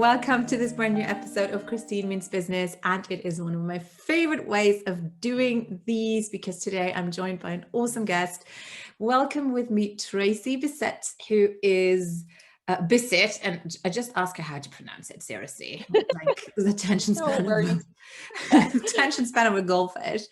welcome to this brand new episode of Christine Means Business. And it is one of my favorite ways of doing these because today I'm joined by an awesome guest. Welcome with me, Tracey Bissett, who is Bissett. And I just asked her how to pronounce it, seriously. Like the attention span, attention span of a goldfish.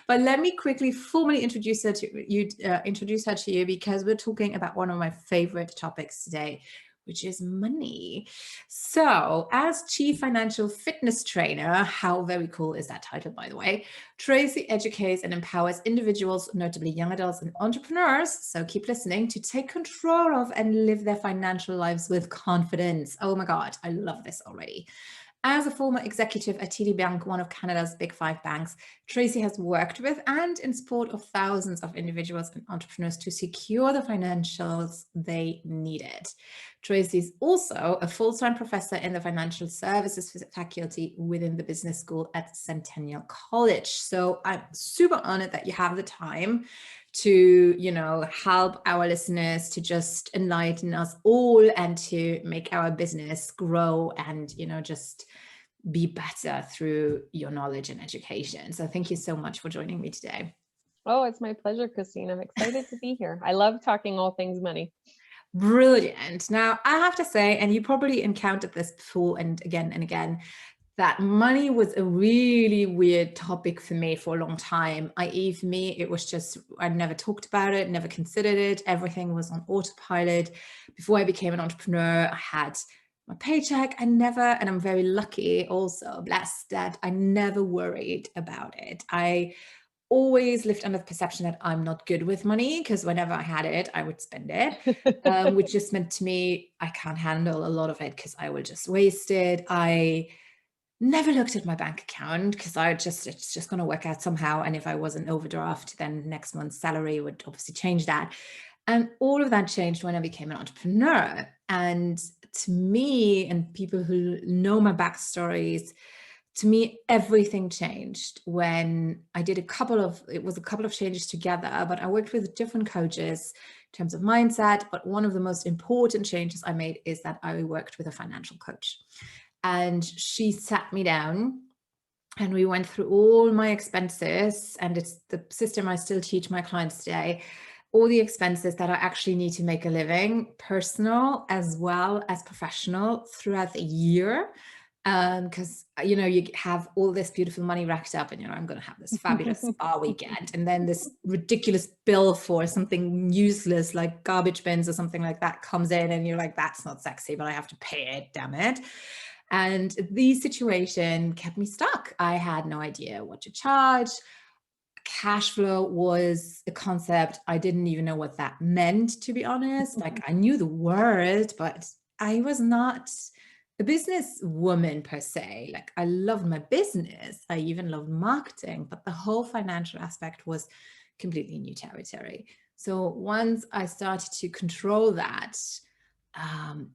But let me quickly formally introduce her to you because we're talking about one of my favorite topics today, which is money. So as Chief Financial Fitness Trainer, how very cool is that title, by the way? Tracy educates and empowers individuals, notably young adults and entrepreneurs, so keep listening, to take control of and live their financial lives with confidence. Oh my God, I love this already. As a former executive at TD Bank, one of Canada's big five banks, Tracy has worked with and in support of thousands of individuals and entrepreneurs to secure the financials they needed. Tracy is also a full-time professor in the financial services faculty within the business school at Centennial College. So I'm super honored that you have the time to, help our listeners, to just enlighten us all and to make our business grow and, just be better through your knowledge and education. So thank you so much for joining me today. Oh, it's my pleasure, Christine. I'm excited to be here. I love talking all things money. Brilliant. Now, I have to say, and you probably encountered this before and again, that money was a really weird topic for me for a long time. I.e., for me, it was just, I never talked about it, never considered it. Everything was on autopilot. Before I became an entrepreneur, I had my paycheck. And I'm very lucky also, blessed, that I never worried about it. I always lived under the perception that I'm not good with money because whenever I had it, I would spend it, which just meant to me, I can't handle a lot of it because I will just waste it. I never looked at my bank account because it's just going to work out somehow. And if I was an overdraft, then next month's salary would obviously change that. And all of that changed when I became an entrepreneur. And to me, and people who know my backstories, to me, everything changed when I did a couple of changes together, but I worked with different coaches in terms of mindset. But one of the most important changes I made is that I worked with a financial coach. And she sat me down and we went through all my expenses, and it's the system I still teach my clients today, all the expenses that I actually need to make a living, personal as well as professional, throughout the year. Because, you have all this beautiful money racked up and, I'm going to have this fabulous spa weekend. And then this ridiculous bill for something useless like garbage bins or something like that comes in and you're like, that's not sexy, but I have to pay it, damn it. And the situation kept me stuck. I had no idea what to charge. Cash flow was a concept. I didn't even know what that meant, to be honest. Like, I knew the word, but I was not a business woman per se. Like, I loved my business. I even loved marketing, but the whole financial aspect was completely new territory. So once I started to control that,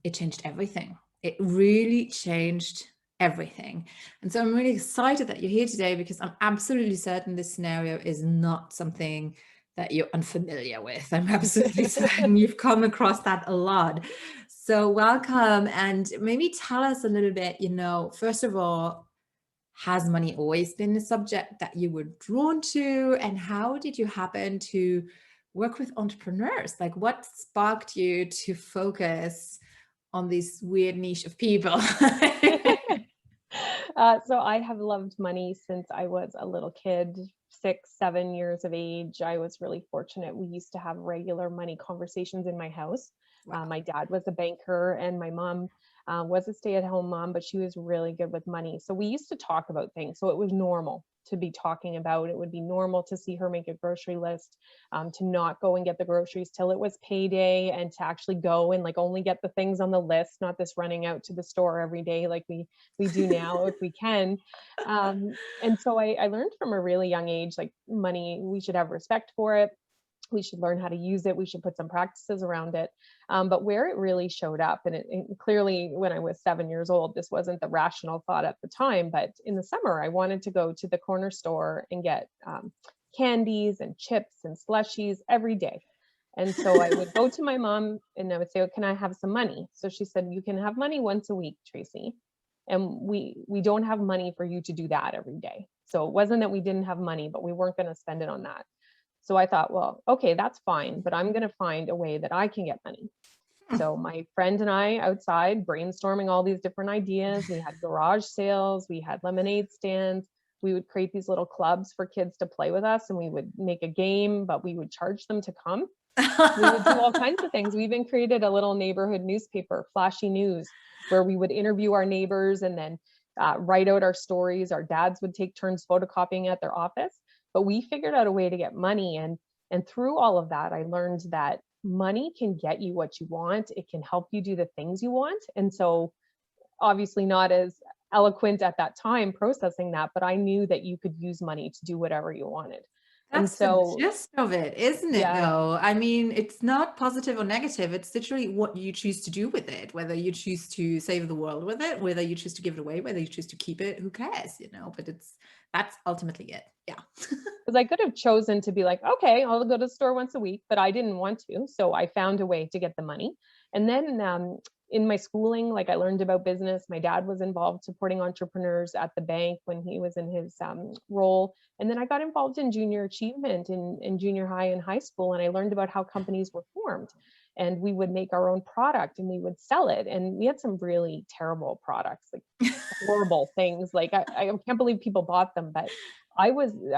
it changed everything. It really changed everything. And so I'm really excited that you're here today because I'm absolutely certain this scenario is not something that you're unfamiliar with. I'm absolutely certain you've come across that a lot. So welcome, and maybe tell us a little bit, first of all, has money always been a subject that you were drawn to? And how did you happen to work with entrepreneurs? Like, what sparked you to focus on this weird niche of people? So I have loved money since I was a little kid, 6, 7 years of age. I was really fortunate. We used to have regular money conversations in my house. Wow. My dad was a banker and my mom was a stay-at-home mom, but she was really good with money. So we used to talk about things. So it was normal to be talking about. It would be normal to see her make a grocery list, to not go and get the groceries till it was payday, and to actually go and like only get the things on the list, not this running out to the store every day like we do now if we can. And so I learned from a really young age, like money, we should have respect for it. We should learn how to use it. We should put some practices around it. But where it really showed up, and it clearly when I was 7 years old, this wasn't the rational thought at the time, but in the summer, I wanted to go to the corner store and get candies and chips and slushies every day. And so I would go to my mom and I would say, oh, can I have some money? So she said, you can have money once a week, Tracy. and we don't have money for you to do that every day. So it wasn't that we didn't have money, but we weren't going to spend it on that. So I thought, well, okay, that's fine, but I'm going to find a way that I can get money. So my friend and I outside brainstorming all these different ideas. We had garage sales, we had lemonade stands. We would create these little clubs for kids to play with us, and we would make a game, but we would charge them to come. We would do all kinds of things. We even created a little neighborhood newspaper, Flashy News, where we would interview our neighbors and then write out our stories. Our dads would take turns photocopying at their office, but we figured out a way to get money. And through all of that, I learned that money can get you what you want. It can help you do the things you want. And so obviously not as eloquent at that time processing that, but I knew that you could use money to do whatever you wanted. And That's the so, gist of it, isn't it, yeah, though? I mean, it's not positive or negative. It's literally what you choose to do with it, whether you choose to save the world with it, whether you choose to give it away, whether you choose to keep it, who cares, but that's ultimately it. Yeah. because I could have chosen to be like, okay, I'll go to the store once a week, but I didn't want to. So I found a way to get the money. And then in my schooling, like I learned about business. My dad was involved supporting entrepreneurs at the bank when he was in his role. And then I got involved in junior achievement in junior high and high school. And I learned about how companies were formed. And we would make our own product and we would sell it. And we had some really terrible products, like horrible things. Like I can't believe people bought them, but I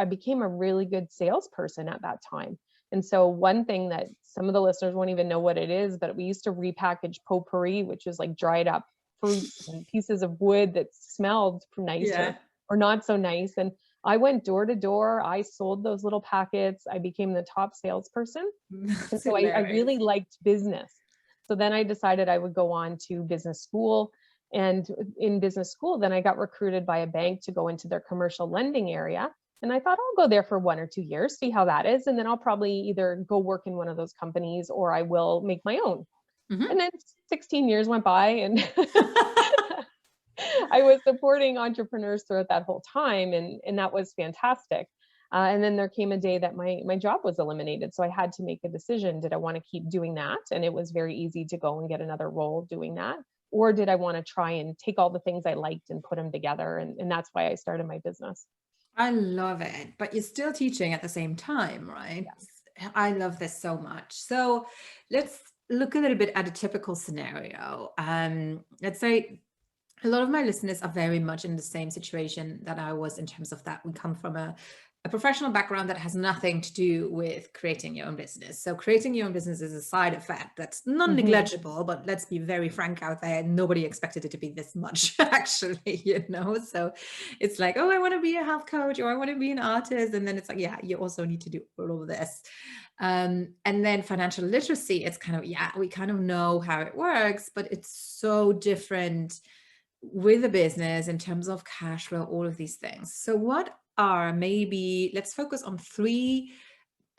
became a really good salesperson at that time. And so one thing that some of the listeners won't even know what it is, but we used to repackage potpourri, which is like dried up fruits and pieces of wood that smelled nice Yeah. or not so nice. And I went door to door. I sold those little packets. I became the top salesperson. And so I really liked business. So then I decided I would go on to business school. And in business school, then I got recruited by a bank to go into their commercial lending area. And I thought I'll go there for 1 or 2 years, see how that is. And then I'll probably either go work in one of those companies or I will make my own. Mhm. And then 16 years went by and I was supporting entrepreneurs throughout that whole time. And that was fantastic. And then there came a day that my job was eliminated. So I had to make a decision. Did I want to keep doing that? And it was very easy to go and get another role doing that. Or did I want to try and take all the things I liked and put them together? And that's why I started my business. I love it, but you're still teaching at the same time, right? Yes. I love this so much. So let's look a little bit at a typical scenario. Let's say a lot of my listeners are very much in the same situation that I was, in terms of that we come from a professional background that has nothing to do with creating your own business. So creating your own business is a side effect that's non-negligible, but let's be very frank out there. Nobody expected it to be this much, actually, So it's like, oh, I want to be a health coach, or I want to be an artist. And then it's like, yeah, you also need to do all of this. And then financial literacy, it's kind of, yeah, we kind of know how it works, but it's so different with a business in terms of cash flow, all of these things. So what are, maybe let's focus on 3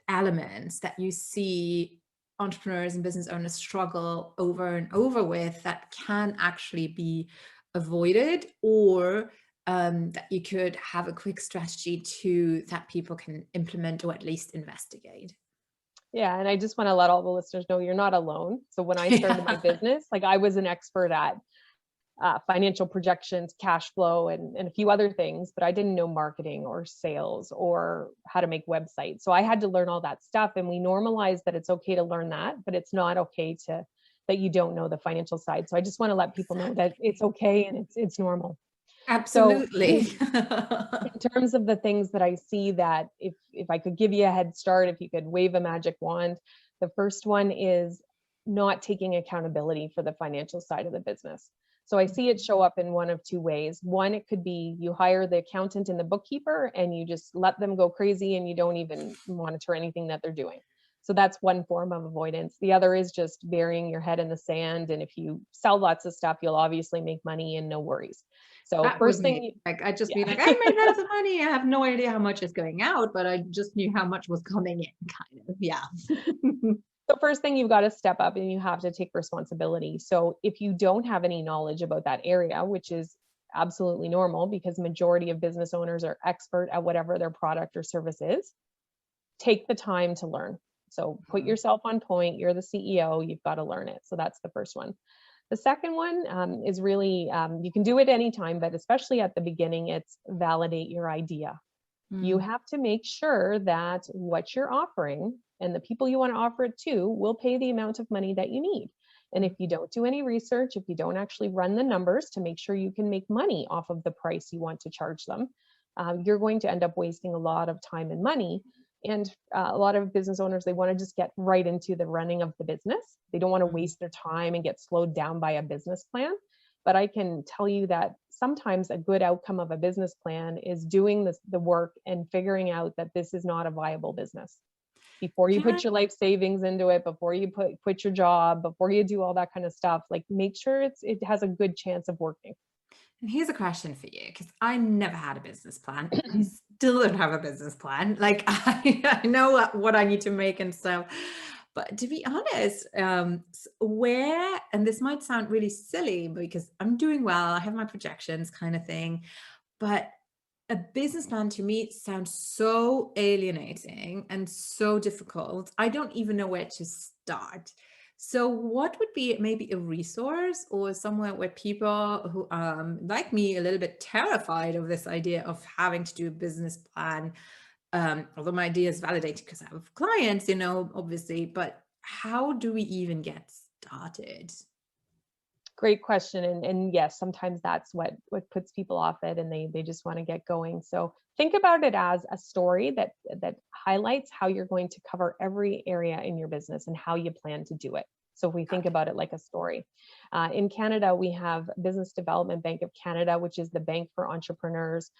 elements that you see entrepreneurs and business owners struggle over and over with that can actually be avoided, or that you could have a quick strategy to that people can implement or at least investigate. Yeah. And I just want to let all the listeners know you're not alone. So when I started my business, like I was an expert at financial projections, cash flow, and a few other things, but I didn't know marketing or sales or how to make websites. So I had to learn all that stuff. And we normalize that it's okay to learn that, but it's not okay that you don't know the financial side. So I just want to let people know that it's okay and it's normal. Absolutely. So in terms of the things that I see, that if I could give you a head start, if you could wave a magic wand, the first one is not taking accountability for the financial side of the business. So I see it show up in one of 2 ways. One, it could be you hire the accountant and the bookkeeper and you just let them go crazy and you don't even monitor anything that they're doing. So that's one form of avoidance. The other is just burying your head in the sand. And if you sell lots of stuff, you'll obviously make money and no worries. So That first was thing, me. Like, I'd just be yeah. like, I made lots of money. I have no idea how much is going out, but I just knew how much was coming in, kind of. Yeah. So first thing, you've got to step up and you have to take responsibility. So if you don't have any knowledge about that area, which is absolutely normal because majority of business owners are expert at whatever their product or service is, take the time to learn. So put yourself on point. You're the CEO, you've got to learn it. So that's the first one. The second one is really, you can do it anytime, but especially at the beginning, it's validate your idea. You have to make sure that what you're offering and the people you want to offer it to will pay the amount of money that you need. And if you don't do any research, if you don't actually run the numbers to make sure you can make money off of the price you want to charge them, you're going to end up wasting a lot of time and money. And a lot of business owners, they want to just get right into the running of the business. They don't want to waste their time and get slowed down by a business plan. But I can tell you that sometimes a good outcome of a business plan is doing the work and figuring out that this is not a viable business. Before you put your life savings into it, before you quit your job, before you do all that kind of stuff, like make sure it has a good chance of working. And here's a question for you, because I never had a business plan. I still don't have a business plan. Like I know what I need to make and stuff. But to be honest, where, and this might sound really silly because I'm doing well, I have my projections kind of thing, but a business plan to me sounds so alienating and so difficult. I don't even know where to start. So what would be maybe a resource or somewhere where people who like me a little bit terrified of this idea of having to do a business plan, although my idea is validated because I have clients, obviously, but how do we even get started? Great question. And yes, sometimes that's what puts people off it, and they just want to get going. So think about it as a story that highlights how you're going to cover every area in your business and how you plan to do it. So if we think about it like a story, in Canada, we have Business Development Bank of Canada, which is the bank for entrepreneurs.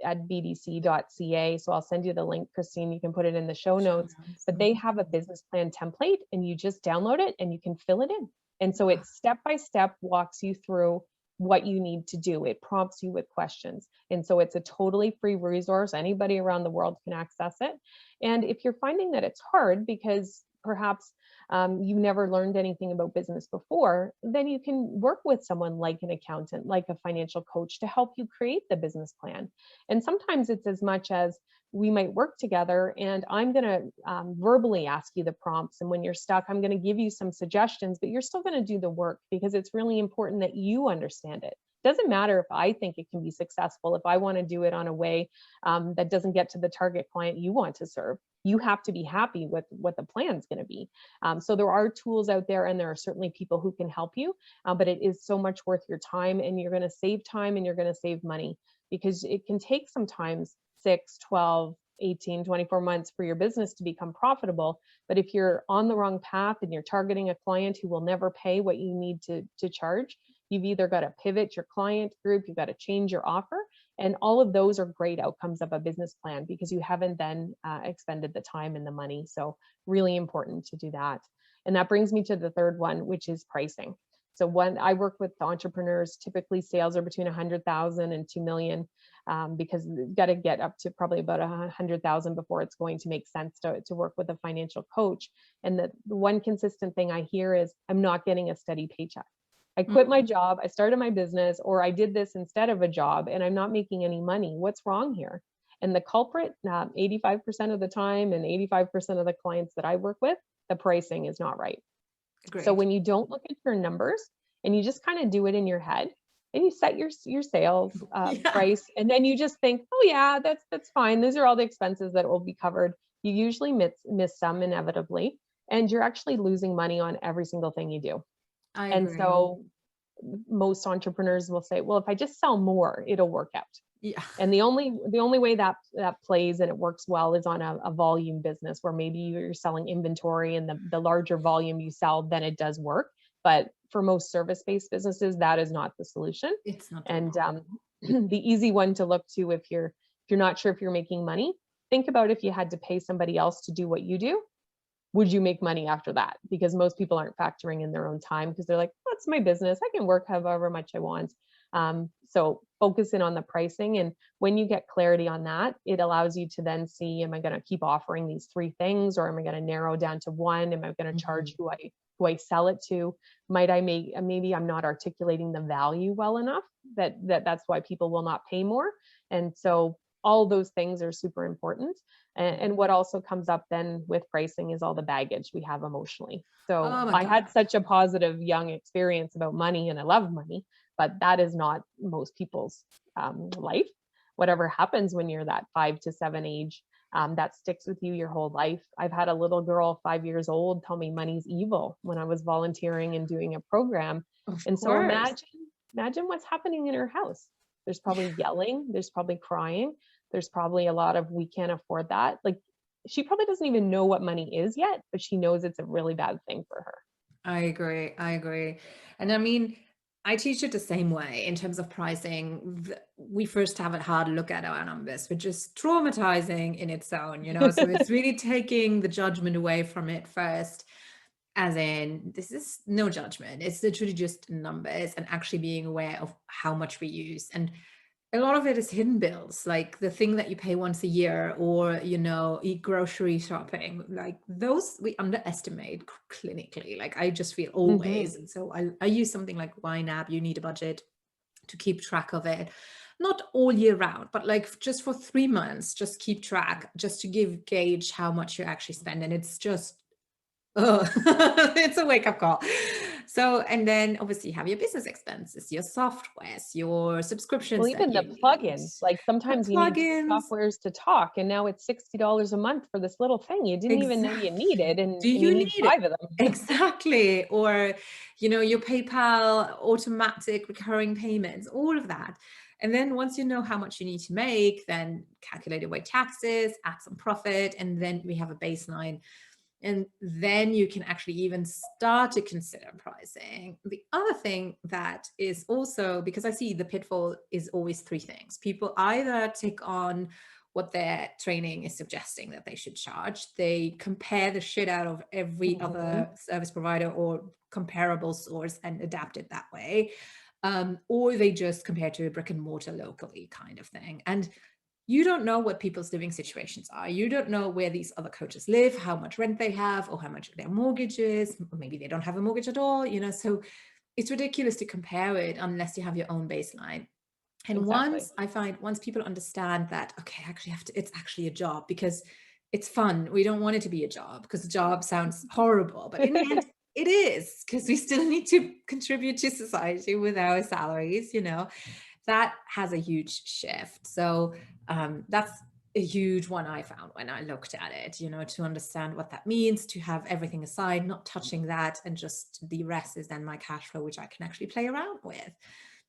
At bdc.ca. So I'll send you the link, Christine. You can put it in the show notes. But they have a business plan template, and you just download it and you can fill it in. And so it step by step walks you through what you need to do. It prompts you with questions. And so it's a totally free resource. Anybody around the world can access it. And if you're finding that it's hard because perhaps you never learned anything about business before, then you can work with someone like an accountant, like a financial coach, to help you create the business plan. And sometimes it's as much as we might work together and I'm going to verbally ask you the prompts. And when you're stuck, I'm going to give you some suggestions, but you're still going to do the work because it's really important that you understand it. Doesn't matter if I think it can be successful. If I want to do it on a way that doesn't get to the target client you want to serve, you have to be happy with what the plan is going to be. So there are tools out there, and there are certainly people who can help you, but it is so much worth your time, and you're going to save time and you're going to save money, because it can take sometimes 6, 12, 18, 24 months for your business to become profitable. But if you're on the wrong path and you're targeting a client who will never pay what you need to charge, you've either got to pivot your client group, you've got to change your offer. And all of those are great outcomes of a business plan because you haven't then expended the time and the money. So really important to do that. And that brings me to the third one, which is pricing. So when I work with entrepreneurs, typically sales are between 100,000 and 2 million, because you've got to get up to probably about 100,000 before it's going to make sense to work with a financial coach. And the one consistent thing I hear is, I'm not getting a steady paycheck. I quit my job, I started my business, or I did this instead of a job and I'm not making any money. What's wrong here? And the culprit, 85% of the time and 85% of the clients that I work with, the pricing is not right. Great. So when you don't look at your numbers and you just kind of do it in your head and you set your sales price, and then you just think, oh yeah, that's fine. These are all the expenses that will be covered. You usually miss some inevitably, and you're actually losing money on every single thing you do. And so most entrepreneurs will say, well, if I just sell more, it'll work out. Yeah. And the only way that plays and it works well is on a volume business where maybe you're selling inventory, and the larger volume you sell, then it does work. But for most service-based businesses, that is not the solution. It's not. And the easy one to look to if you're not sure if you're making money, think about if you had to pay somebody else to do what you do. Would you make money after that? Because most people aren't factoring in their own time because they're like, oh, it's my business. I can work however much I want. So focus in on the pricing. And when you get clarity on that, it allows you to then see, am I going to keep offering these 3 things, or am I going to narrow down to one? Am I going to charge who I sell it to? Might I maybe I'm not articulating the value well enough that's why people will not pay more. And so all those things are super important. And what also comes up then with pricing is all the baggage we have emotionally. So Oh my I God. had such a positive young experience about money, and I love money, but that is not most people's life. Whatever happens when you're that 5 to 7 age, that sticks with you your whole life. I've had a little girl, 5 years old, tell me money's evil when I was volunteering and doing a program. Of And so course. imagine what's happening in her house. There's Yeah, probably yelling, there's probably crying, there's probably a lot of, we can't afford that. Like, she probably doesn't even know what money is yet, but she knows it's a really bad thing for her. I agree. I agree. And I mean, I teach it the same way in terms of pricing. We first have a hard look at our numbers, which is traumatizing in its own, you know? So it's really taking the judgment away from it first, as in, this is no judgment. It's literally just numbers and actually being aware of how much we use. And a lot of it is hidden bills, like the thing that you pay once a year, or, you know, grocery shopping, like those we underestimate clinically. Like I just feel Hmm. always. And so I use something like YNAB. You need a budget to keep track of it. Not all year round, but like just for 3 months, just keep track, just to gauge how much you actually spend. And it's just, oh, it's a wake up call. So, and then obviously you have your business expenses, your softwares, your Well, subscriptions that even you the need, plugins, like the sometimes you need two plugins. softwares to talk, and now it's $60 a month for this little thing you didn't even know you Exactly. needed, Do and you you need need it? five of them. Exactly. Or, you know, your PayPal automatic recurring payments, all of that. And then once you know how much you need to make, then calculate away taxes, add some profit, and then we have a baseline. And then you can actually even start to consider pricing. The other thing that is also, because I see the pitfall is always three things. People either take on what their training is suggesting that they should charge. They compare the shit out of every Hmm. other service provider or comparable source and adapt it that way. Or they just compare to a brick and mortar locally kind of thing. And you don't know what people's living situations are. You don't know where these other coaches live, how much rent they have, or how much their mortgage is. Or maybe they don't have a mortgage at all, you know. So it's ridiculous to compare it unless you have your own baseline. And Exactly. once people understand that, okay, I actually have to, it's actually a job, because it's fun. We don't want it to be a job because a job sounds horrible, but in the end, it is, because we still need to contribute to society with our salaries, you know. That has a huge shift. So that's a huge one I found when I looked at it, you know, to understand what that means, to have everything aside, not touching that, and just the rest is then my cash flow, which I can actually play around with.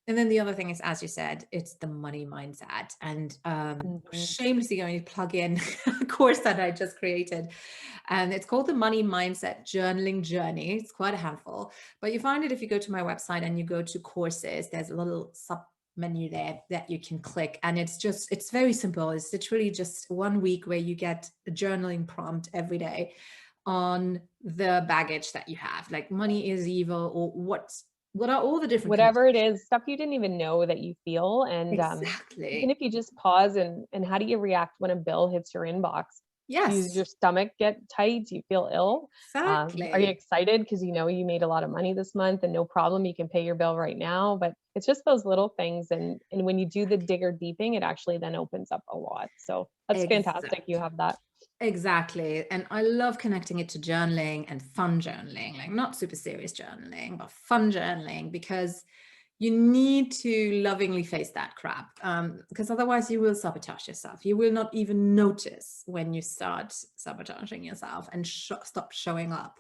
And then the other thing is, as you said, it's the money mindset. And Hmm. shamelessly going to plug in a course that I just created. And it's called the Money Mindset Journaling Journey. It's quite a handful, but you find it if you go to my website and you go to courses. There's a little sub menu there that you can click, and it's very simple. It's literally just 1 week where you get a journaling prompt every day on the baggage that you have, like money is evil, or what are all the different Whatever it connotations. is, stuff you didn't even know that you feel. And even Exactly. if you just pause, and how do you react when a bill hits your inbox? Does Yes, your stomach get tight? Do you feel ill? Are you exactly. excited because you know you made a lot of money this month and no problem, you can pay your bill right now? But it's just those little things. And when you do the digger deeping, it actually then opens up a lot. So that's fantastic. You Exactly. have that. Exactly. And I love connecting it to journaling and fun journaling, like not super serious journaling, but fun journaling, because you need to lovingly face that crap. Because otherwise you will sabotage yourself. You will not even notice when you start sabotaging yourself and stop showing up.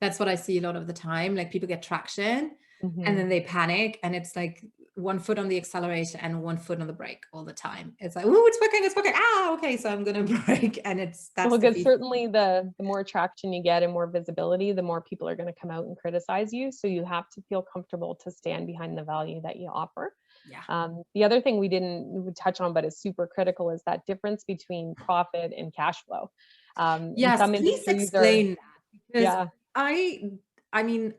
That's what I see a lot of the time. Like people get traction and Hmm. then they panic, and it's like one foot on the accelerator and one foot on the brake all the time. It's like, oh, it's working. Ah, okay, so I'm gonna brake, and that's Well, the because feed. certainly the more traction you get and more visibility, the more people are going to come out and criticize you. So you have to feel comfortable to stand behind the value that you offer. Yeah. The other thing we didn't touch on, but is super critical, is that difference between profit and cash flow. In Yes, some please industries are, explain that, because yeah, I, I mean,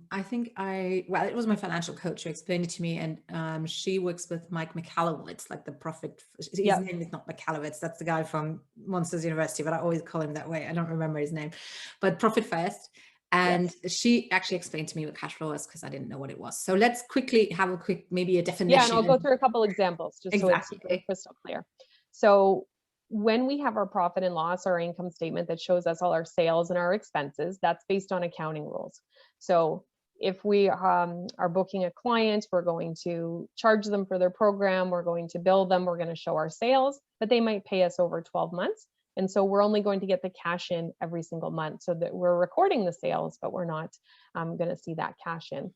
I think well, it was my financial coach who explained it to me, and she works with Mike McCallowitz, like the profit. His yeah, name is not McCallowitz. That's the guy from Monsters University, but I always call him that way. I don't remember his name, but Profit First. And yes. she actually explained to me what cash flow was, because I didn't know what it was. So let's quickly have maybe a Yeah, and I'll go definition. through a couple examples just so it's super Exactly. crystal clear. So when we have our profit and loss, our income statement that shows us all our sales and our expenses, that's based on accounting rules. So if we are booking a client, we're going to charge them for their program, we're going to bill them, we're going to show our sales, but they might pay us over 12 months. And so we're only going to get the cash in every single month, so that we're recording the sales, but we're not going to see that cash in.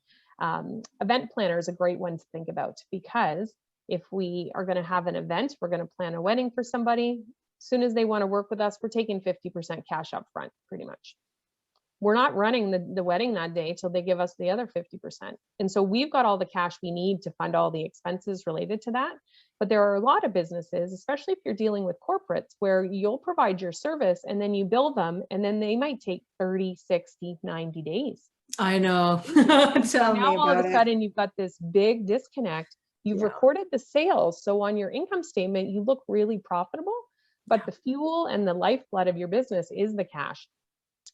Event planner is a great one to think about, because if we are going to have an event, we're going to plan a wedding for somebody. As soon as they want to work with us, we're taking 50% cash up front, pretty much. We're not running the wedding that day till they give us the other 50%. And so we've got all the cash we need to fund all the expenses related to that. But there are a lot of businesses, especially if you're dealing with corporates, where you'll provide your service and then you bill them, and then they might take 30, 60, 90 days. I know. Tell me now all of about a it. sudden you've got this big disconnect. You've Yeah. recorded the sales, so on your income statement you look really profitable, but the fuel and the lifeblood of your business is the cash.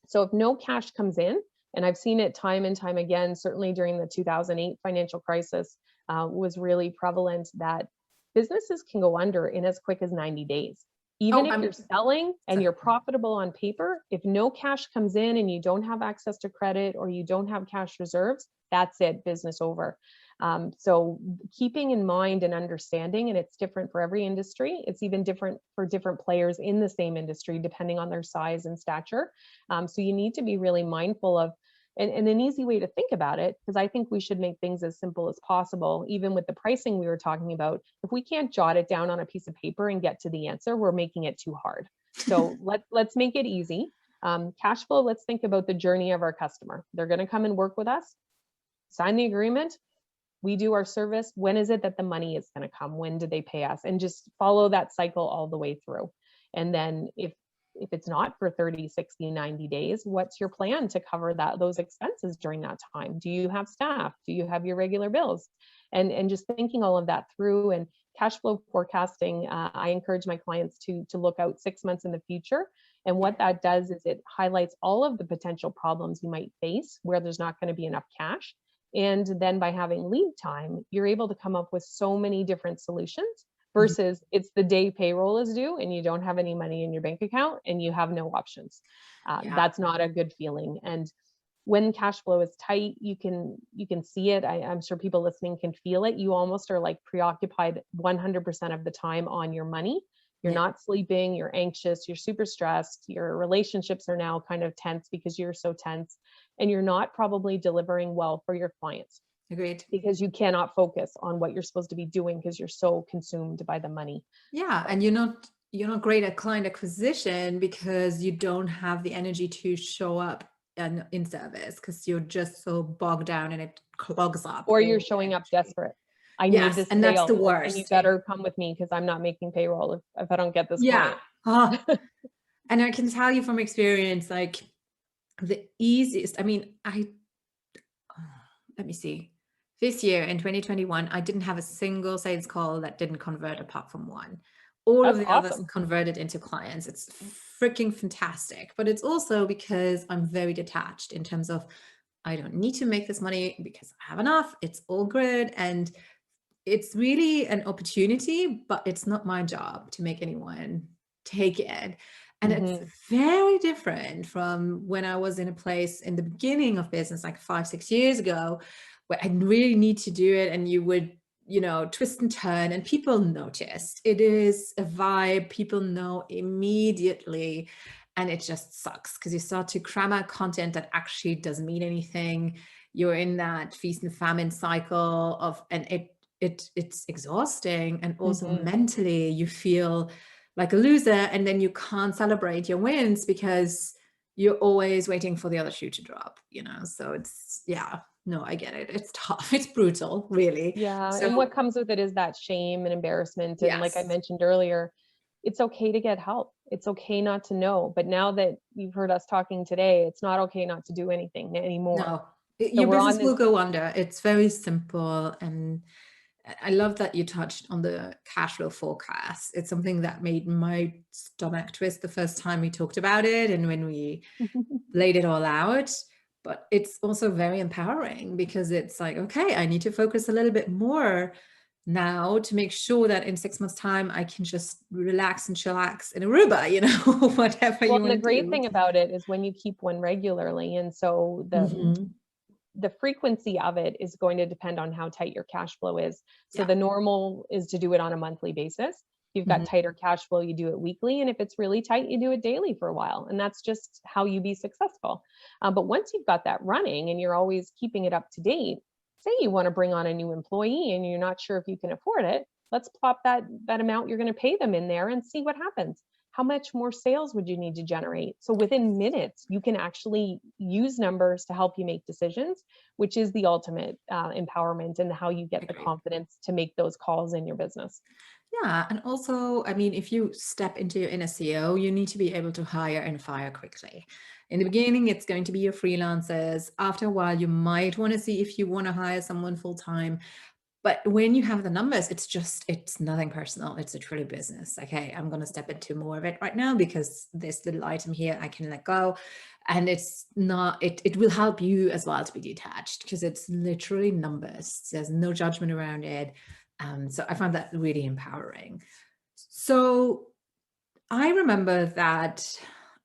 So if no cash comes in, and I've seen it time and time again, certainly during the 2008 financial crisis, was really prevalent, that businesses can go under in as quick as 90 days. Even if you're selling and you're profitable on paper, if no cash comes in and you don't have access to credit or you don't have cash reserves, that's it, business over. So keeping in mind and understanding, and it's different for every industry. It's even different for different players in the same industry, depending on their size and stature. So you need to be really mindful of, and an easy way to think about it, because I think we should make things as simple as possible. Even with the pricing we were talking about, if we can't jot it down on a piece of paper and get to the answer, we're making it too hard. So let's make it easy. Cash flow, let's think about the journey of our customer. They're going to come and work with us, sign the agreement. We do our service. When is it that the money is going to come? When do they pay us? And just follow that cycle all the way through. And then if it's not for 30, 60, 90 days, what's your plan to cover those expenses during that time? Do you have staff? Do you have your regular bills? And just thinking all of that through. And cash flow forecasting, I encourage my clients to look out 6 months in the future. And what that does is it highlights all of the potential problems you might face where there's not going to be enough cash. And then by having lead time, you're able to come up with so many different solutions versus it's the day payroll is due and you don't have any money in your bank account and you have no options. That's not a good feeling. And when cash flow is tight, you can see it. I'm sure people listening can feel it. You almost are like preoccupied 100% of the time on your money. You're not sleeping, you're anxious, you're super stressed, your relationships are now kind of tense because you're so tense, and you're not probably delivering well for your clients. Agreed. Because you cannot focus on what you're supposed to be doing because you're so consumed by the money. Yeah. And you're not great at client acquisition because you don't have the energy to show up in service because you're just so bogged down and it clogs up. Or you're showing up desperate. I need this and that's the worst. And you better come with me because I'm not making payroll if I don't get this client. And I can tell you from experience, like the easiest, I mean, let me see. This year in 2021, I didn't have a single sales call that didn't convert apart from one. All of the others converted into clients. It's freaking fantastic. But it's also because I'm very detached in terms of I don't need to make this money because I have enough. It's all good. And it's really an opportunity, but it's not my job to make anyone take it. And it's very different from when I was in a place in the beginning of business, like 5-6 years ago, where I really need to do it. And you would, twist and turn and people noticed. It is a vibe. People know immediately. And it just sucks because you start to cram out content that actually doesn't mean anything. You're in that feast and famine cycle and it's exhausting. And also mentally you feel like a loser, and then you can't celebrate your wins because you're always waiting for the other shoe to drop, so it's, no, I get it. It's tough. It's brutal, really. Yeah. So, and what comes with it is that shame and embarrassment. And like I mentioned earlier, it's okay to get help. It's okay not to know. But now that you've heard us talking today, it's not okay not to do anything anymore. No, your business will go under. It's very simple. And I love that you touched on the cash flow forecast. It's something that made my stomach twist the first time we talked about it and when we laid it all out. But it's also very empowering because it's like, okay, I need to focus a little bit more now to make sure that in 6 months time, I can just relax and chillax in Aruba, you know, whatever Well, you and the want to great do. thing about it is when you keep one regularly, and so Mhm. the frequency of it is going to depend on how tight your cash flow is. So Yeah. the normal is to do it on a monthly basis. If you've got Mhm. tighter cash flow, you do it weekly. And if it's really tight, you do it daily for a while. And that's just how you be successful. But once you've got that running and you're always keeping it up to date, say you want to bring on a new employee and you're not sure if you can afford it, let's plop that amount you're going to pay them in there and see what happens. How much more sales would you need to generate? So within minutes, you can actually use numbers to help you make decisions, which is the ultimate empowerment and how you I get the agree. confidence to make those calls in your business. Yeah, and also, I mean, if you step into your inner CEO, you need to be able to hire and fire quickly. In the beginning, it's going to be your freelancers. After a while, you might want to see if you want to hire someone full time. But when you have the numbers, it's nothing personal. It's a truly business. Okay, I'm going to step into more of it right now because this little item here I can let go. And it's not, it will help you as well to be detached because it's literally numbers. There's no judgment around it. So I found that really empowering. So I remember that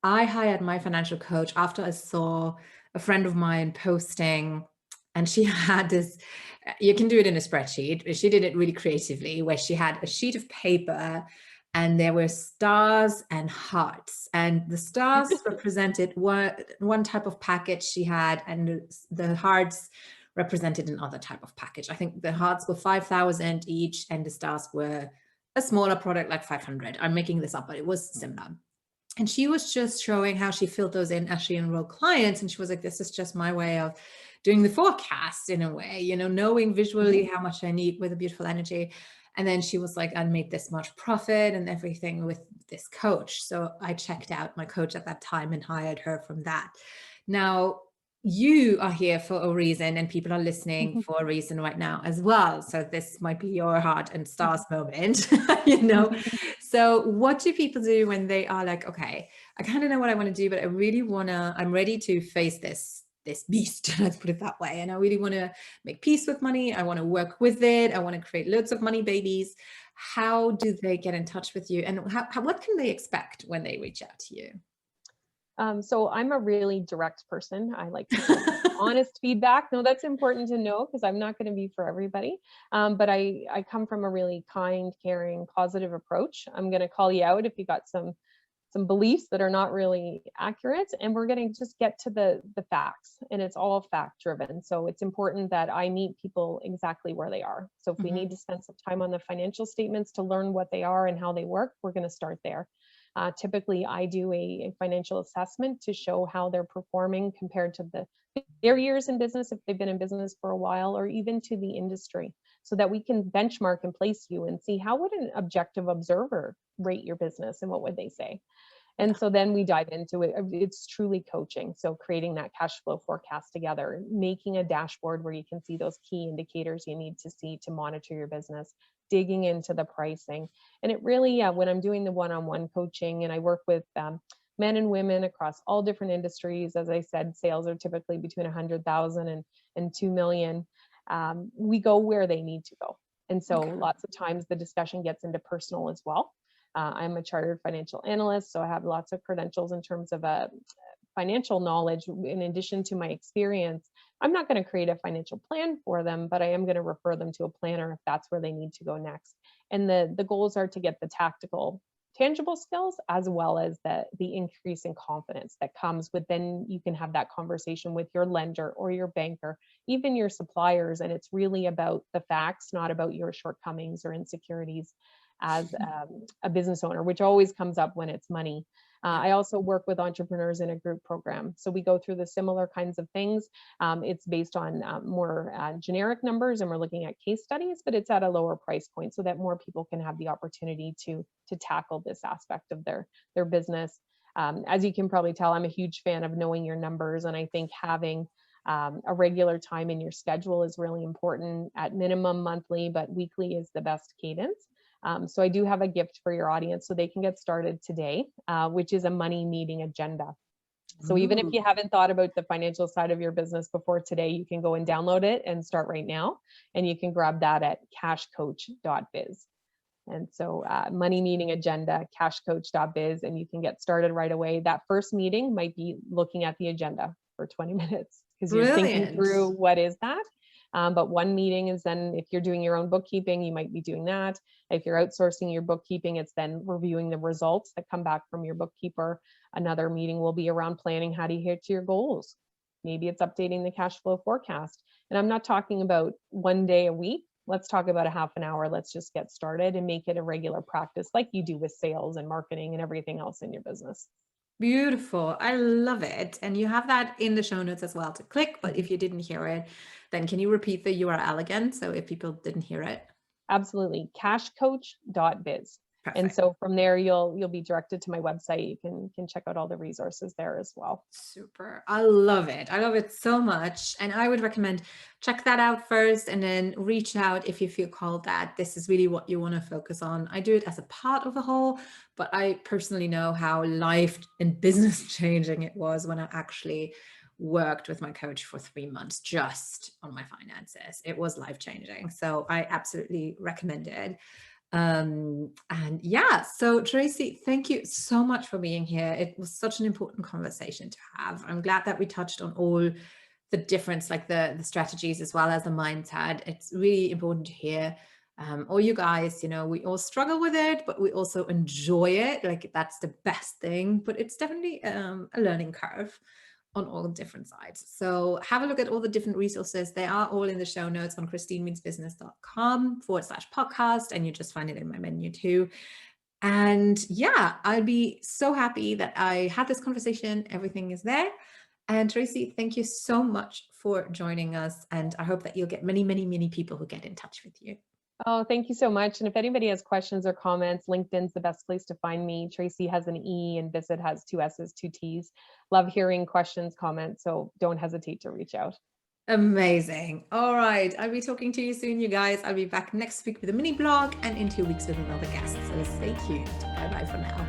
I hired my financial coach after I saw a friend of mine posting, and she had this, you can do it in a spreadsheet, but she did it really creatively, where she had a sheet of paper and there were stars and hearts. And the stars represented one type of package she had, and the hearts represented another type of package. I think the hearts were 5,000 each, and the stars were a smaller product like 500. I'm making this up, but it was similar. And she was just showing how she filled those in as she enrolled clients. And she was like, this is just my way of doing the forecast in a way, you know, knowing visually how much I need with a beautiful energy. And then she was like, I made this much profit and everything with this coach. So I checked out my coach at that time and hired her from that. Now, you are here for a reason and people are listening for a reason right now as well. So this might be your heart and stars moment, you know. So what do people do when they are like, okay, I kind of know what I want to do, but I really want to, I'm ready to face this beast, let's put it that way. And I really want to make peace with money. I want to work with it. I want to create loads of money babies. How do they get in touch with you? And what can they expect when they reach out to you? So I'm a really direct person. I like to give honest feedback. No, that's important to know because I'm not going to be for everybody. But I come from a really kind, caring, positive approach. I'm going to call you out if you got some beliefs that are not really accurate, and we're going to just get to the facts, and it's all fact driven. So it's important that I meet people exactly where they are. So if we Mhm. need to spend some time on the financial statements to learn what they are and how they work, we're going to start there. Typically, I do a financial assessment to show how they're performing compared to their years in business, if they've been in business for a while, or even to the industry, so that we can benchmark and place you and see how would an objective observer rate your business and what would they say. Yeah. And so then we dive into it. It's truly coaching. So creating that cash flow forecast together, making a dashboard where you can see those key indicators you need to see to monitor your business, digging into the pricing. And it really, when I'm doing the one-on-one coaching and I work with men and women across all different industries, as I said, sales are typically between 100,000 and 2 million. We go where they need to go. And so Okay. lots of times the discussion gets into personal as well. I'm a chartered financial analyst, so I have lots of credentials in terms of financial knowledge. In addition to my experience, I'm not going to create a financial plan for them, but I am going to refer them to a planner if that's where they need to go next. And the goals are to get the tactical, tangible skills as well as the increase in confidence that comes with, then you can have that conversation with your lender or your banker, even your suppliers. And it's really about the facts, not about your shortcomings or insecurities as a business owner, which always comes up when it's money. I also work with entrepreneurs in a group program. So we go through the similar kinds of things. It's based on more generic numbers, and we're looking at case studies, but it's at a lower price point so that more people can have the opportunity to tackle this aspect of their business. As you can probably tell, I'm a huge fan of knowing your numbers, and I think having a regular time in your schedule is really important, at minimum monthly, but weekly is the best cadence. So I do have a gift for your audience so they can get started today, which is a money meeting agenda. So even if Ooh, you haven't thought about the financial side of your business before today, you can go and download it and start right now. And you can grab that at cashcoach.biz. And so money meeting agenda, cashcoach.biz, and you can get started right away. That first meeting might be looking at the agenda for 20 minutes because you're thinking brilliant. through what is that. But one meeting is then if you're doing your own bookkeeping, you might be doing that. If you're outsourcing your bookkeeping, it's then reviewing the results that come back from your bookkeeper. Another meeting will be around planning how to hit your goals. Maybe it's updating the cash flow forecast. And I'm not talking about one day a week. Let's talk about a half an hour. Let's just get started and make it a regular practice like you do with sales and marketing and everything else in your business. Beautiful. I love it. And you have that in the show notes as well to click. But if you didn't hear it, then can you repeat the URL again? So if people didn't hear it. Absolutely. Cashcoach.biz. And Perfect. so from there, you'll be directed to my website. You can check out all the resources there as well. Super. I love it. I love it so much. And I would recommend check that out first and then reach out if you feel called that this is really what you want to focus on. I do it as a part of a whole, but I personally know how life and business changing it was when I actually worked with my coach for 3 months just on my finances. It was life changing. So I absolutely recommend it. And yeah, so Tracy, thank you so much for being here. It was such an important conversation to have. I'm glad that we touched on all the difference, like the strategies as well as the mindset. It's really important to hear. All you guys, we all struggle with it, but we also enjoy it. Like that's the best thing, but it's definitely a learning curve on all different sides. So have a look at all the different resources. They are all in the show notes on christinemeansbusiness.com/podcast. And you just find it in my menu too. And yeah, I'd be so happy that I had this conversation. Everything is there. And Tracy, thank you so much for joining us. And I hope that you'll get many, many, many people who get in touch with you. Oh, thank you so much. And if anybody has questions or comments, LinkedIn's the best place to find me. Tracy has an E and Bissett has 2 S's, 2 T's. Love hearing questions, comments. So don't hesitate to reach out. Amazing. All right. I'll be talking to you soon, you guys. I'll be back next week with a mini blog and in 2 weeks with another guest. So stay tuned. Bye bye for now.